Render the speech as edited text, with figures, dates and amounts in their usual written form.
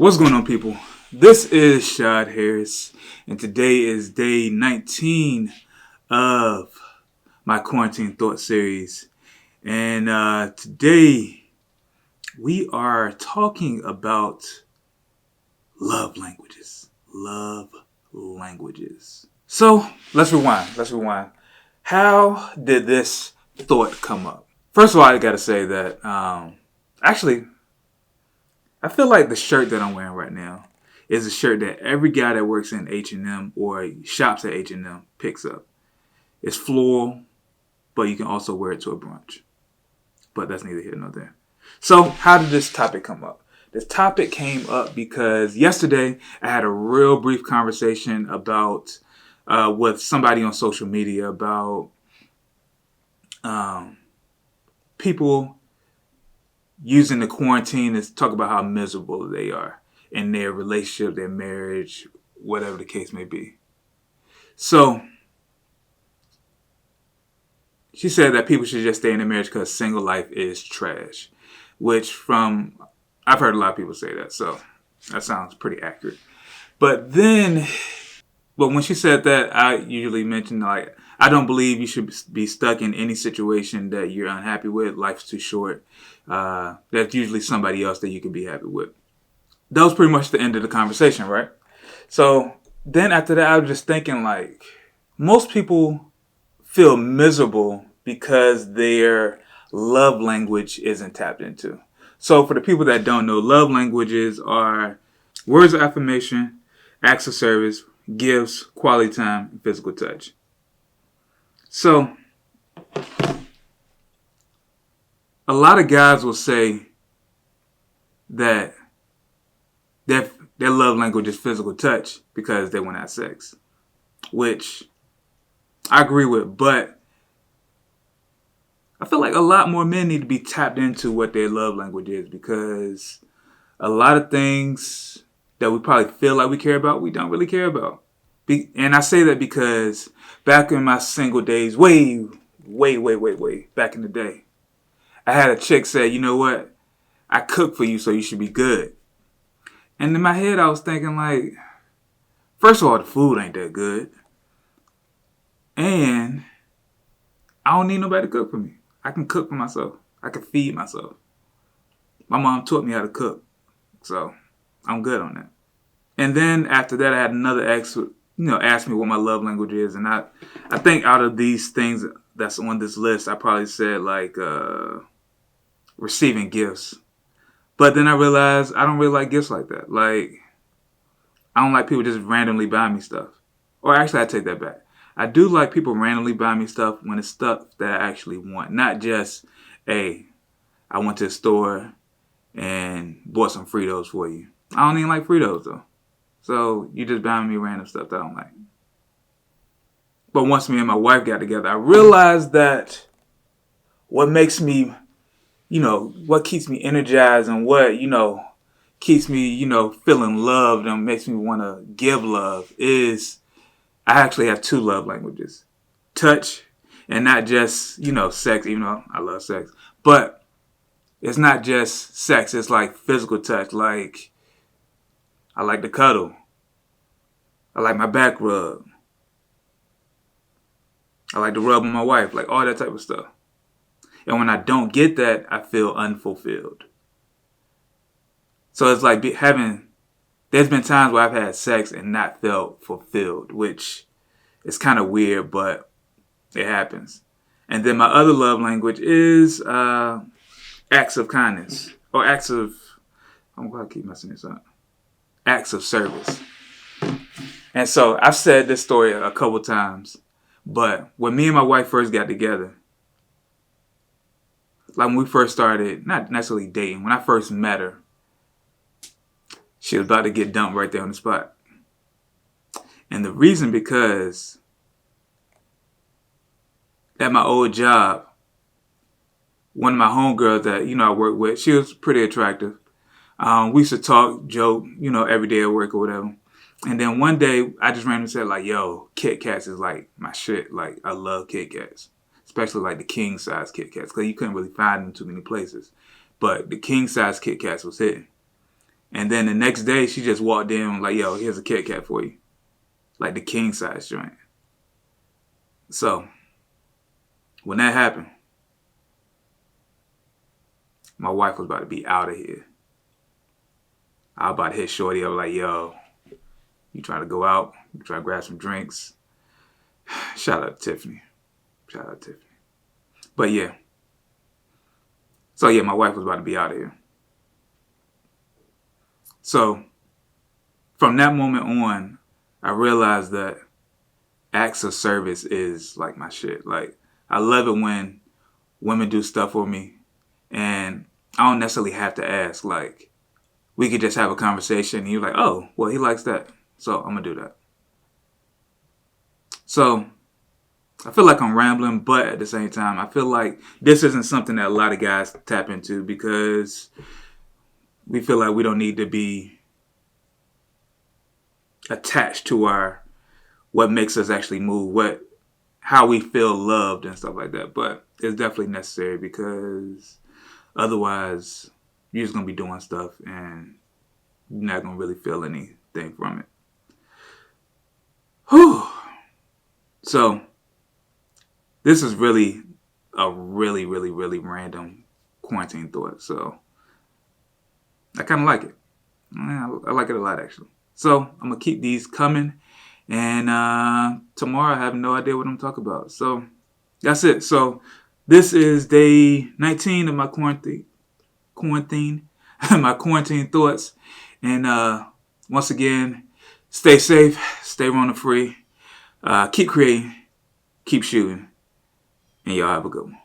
What's going on, people? This is Shad Harris, and today is day 19 of my Quarantine Thought series. And today we are talking about love languages. Love languages. So let's rewind. How did this thought come up? First of all, I got to say that actually, I feel like the shirt that I'm wearing right now is a shirt that every guy that works in H&M or shops at H&M picks up. It's floral, but you can also wear it to a brunch. But that's neither here nor there. So how did this topic come up? This topic came up because yesterday I had a real brief conversation about with somebody on social media about people using the quarantine to talk about how miserable they are in their relationship, their marriage, whatever the case may be. So she said that people should just stay in their marriage because single life is trash, which I've heard a lot of people say that, so that sounds pretty accurate. But when she said that, I usually mention, like, I don't believe you should be stuck in any situation that you're unhappy with. Life's too short. There's usually somebody else that you can be happy with. That was pretty much the end of the conversation, right? So then after that, I was just thinking, like, most people feel miserable because their love language isn't tapped into. So for the people that don't know, love languages are words of affirmation, acts of service, gifts, quality time, and physical touch. So a lot of guys will say that their love language is physical touch because they want to have sex, which I agree with, but I feel like a lot more men need to be tapped into what their love language is, because a lot of things that we probably feel like we care about, we don't really care about. And I say that because back in my single days, way back in the day, I had a chick say, you know what? I cook for you, so you should be good. And in my head, I was thinking, like, first of all, the food ain't that good. And I don't need nobody to cook for me. I can cook for myself. I can feed myself. My mom taught me how to cook. So I'm good on that. And then after that, I had another ex who, asked me what my love language is. And I think out of these things that's on this list, I probably said, like, receiving gifts. But then I realized I don't really like gifts like that. Like, I don't like people just randomly buying me stuff. Or actually, I take that back. I do like people randomly buying me stuff when it's stuff that I actually want. Not just, hey, I went to the store and bought some Fritos for you. I don't even like Fritos, though. So you just buying me random stuff that I don't like. But once me and my wife got together, I realized that what makes me, what keeps me energized and what, keeps me, feeling loved and makes me want to give love is I actually have two love languages. Touch, and not just, sex, even though I love sex. But it's not just sex. It's like physical touch. Like, I like to cuddle. I like my back rub. I like to rub on my wife. Like, all that type of stuff. And when I don't get that, I feel unfulfilled. So it's like there's been times where I've had sex and not felt fulfilled, which is kind of weird, but it happens. And then my other love language is acts of kindness, or acts of, I'm going to keep messing this up, acts of service. And so I've said this story a couple times, but when me and my wife first got together, like when we first started, not necessarily dating, when I first met her, she was about to get dumped right there on the spot. And the reason because at my old job, one of my homegirls that, I worked with, she was pretty attractive. We used to talk, joke, every day at work or whatever. And then one day I just randomly said, like, yo, Kit Kats is like my shit. Like, I love Kit Kats, especially like the king size Kit Kats, because you couldn't really find them too many places. But the king size Kit Kats was hitting. And then the next day, she just walked in like, yo, here's a Kit Kat for you. Like the king size joint. So, when that happened, my wife was about to be out of here. I was about to hit Shorty. I was like, yo, you trying to go out? You trying to grab some drinks? Shout out to Tiffany. Shout out to Tiffany. But yeah. So yeah, my wife was about to be out of here. So, from that moment on, I realized that acts of service is like my shit. Like, I love it when women do stuff for me and I don't necessarily have to ask. Like, we could just have a conversation and you're like, oh, well, he likes that, so I'm gonna do that. So I feel like I'm rambling, but at the same time, I feel like this isn't something that a lot of guys tap into because we feel like we don't need to be attached to our what makes us actually move, how we feel loved and stuff like that. But it's definitely necessary because otherwise you're just gonna be doing stuff and you're not gonna really feel anything from it. Whew. So this is really a really, really, really random quarantine thought. So I kind of like it. I like it a lot, actually. So I'm going to keep these coming. And tomorrow I have no idea what I'm talking about. So that's it. So this is day 19 of my quarantine, my quarantine thoughts. And once again, stay safe, stay Rona free, keep creating, keep shooting, and y'all have a good one.